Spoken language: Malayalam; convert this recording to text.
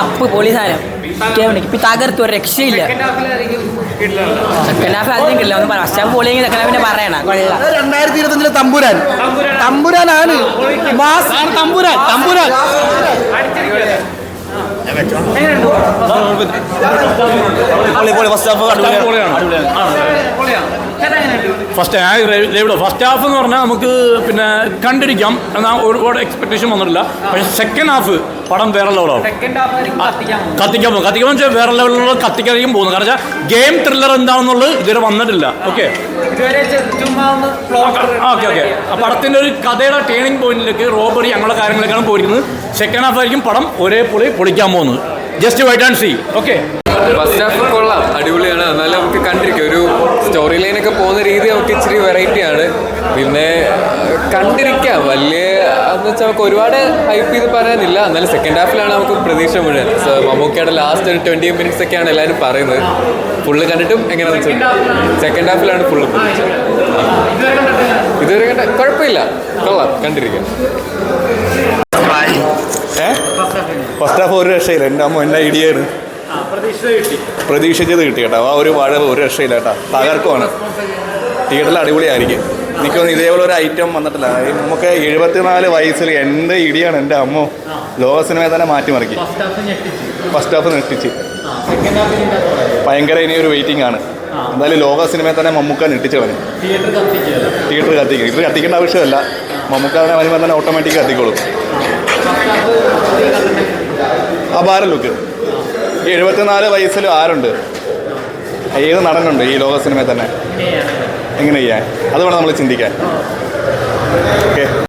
അപ്പ് പൊളി സാധനം ഇപ്പൊ തകർത്ത് ഒരു രക്ഷയില്ല. സെക്കൻഡ് ഹാഫ് അതിനും കിട്ടില്ല. ഒന്ന് ഫസ്റ്റ് ഹാഫ് പൊളിയെങ്കിൽ സെക്കൻഡ് ഹാഫിനെ പറയണം. 2025 തമ്പുരാൻ തമ്പുരാനാണ് തമ്പുരാൻ തമ്പുരാൻ ഫസ്റ്റ് ഹാഫ് എന്ന് പറഞ്ഞാൽ നമുക്ക് പിന്നെ കണ്ടിരിക്കാം എന്നാൽ ഒരുപാട് എക്സ്പെക്ടേഷൻ വന്നിട്ടില്ല. പക്ഷേ സെക്കൻഡ് ഹാഫ് പടം വേറെ ലെവലാണ്. കത്തിക്കാൻ വെച്ചാൽ വേറെ ലെവലിലുള്ള കത്തിക്കാതിരിക്കും പോകുന്നു. കാരണം വെച്ചാൽ ഗെയിം ത്രില്ലർ എന്താണെന്നുള്ളത് ഇതുവരെ വന്നിട്ടില്ല. ഓക്കെ പടത്തിൻ്റെ ഒരു കഥയുടെ ടേണിംഗ് പോയിന്റിലേക്ക് റോബറി അങ്ങനെയുള്ള കാര്യങ്ങളൊക്കെയാണ് പോയിരിക്കുന്നത്. സെക്കൻഡ് ഹാഫ് ആയിരിക്കും പടം ഒരേ പൊളിക്കാൻ പോകുന്നത്. Just wait and see. Okay, first half കൊള്ളാം, അടിപൊളിയാണ്. എന്നാലും നമുക്ക് കണ്ടിരിക്കും ഒരു സ്റ്റോറി ലൈനൊക്കെ പോകുന്ന രീതി നമുക്ക് ഇച്ചിരി വെറൈറ്റിയാണ്. പിന്നെ കണ്ടിരിക്കാം. വലിയ എന്ന് വെച്ചാൽ നമുക്ക് ഒരുപാട് ഹൈപ്പ് ചെയ്ത് പറയാനില്ല. എന്നാലും സെക്കൻഡ് ഹാഫിലാണ് നമുക്ക് പ്രതീക്ഷ മുഴുവൻ. മമ്മൂക്കയുടെ ലാസ്റ്റ് ഒരു 20 മിനിറ്റ്സ് ഒക്കെയാണ് എല്ലാവരും പറയുന്നത്. ഫുള്ള് കണ്ടിട്ടും എങ്ങനെയാണെന്ന് വെച്ചാൽ സെക്കൻഡ് ഹാഫിലാണ് ഫുള്ള് പ്രതീക്ഷ. ഇതുവരെ കണ്ട കുഴപ്പമില്ല, കൊള്ളാം, കണ്ടിരിക്കാം. ഫസ്റ്റ് ഹാഫ് ഒരു രക്ഷയില്ല. എൻ്റെ അമ്മ എൻ്റെ ഐഡിയയാണ് പ്രതീക്ഷിച്ചത് കിട്ടി കേട്ടോ. ആ ഒരു വാഴ ഒരു രക്ഷയില്ല കേട്ടോ. തകർക്കുവാണ്. തിയേറ്ററിൽ അടിപൊളിയായിരിക്കും. എനിക്കൊന്നും ഇതേപോലെ ഒരു ഐറ്റം വന്നിട്ടില്ല. നമുക്ക് 74 വയസ്സിൽ എന്ത് ഇടിയാണ് എൻ്റെ അമ്മ. ലോക സിനിമയെ തന്നെ മാറ്റിമറിക്കും. ഫസ്റ്റ് ഹാഫ് നെട്ടിച്ച് ഭയങ്കര ഇനിയൊരു വെയിറ്റിംഗ് ആണ്. എന്തായാലും ലോക സിനിമയെ തന്നെ മമ്മൂക്ക നെട്ടിച്ച് കളഞ്ഞു. തിയേറ്റർ കത്തിക്കേണ്ട ആവശ്യമല്ല. മമ്മൂക്ക അതിനെ വരുമ്പോൾ തന്നെ ഓട്ടോമാറ്റിക് കത്തിക്കോളും. അപാര ലുക്ക്. 74 വയസ്സിൽ ആരുണ്ട്, ഏത് നടനുണ്ട് ഈ ലോക സിനിമയിൽ തന്നെ? എങ്ങനെ ചെയ്യാൻ? അത് വേണം നമ്മൾ ചിന്തിക്കാൻ. ഓക്കെ.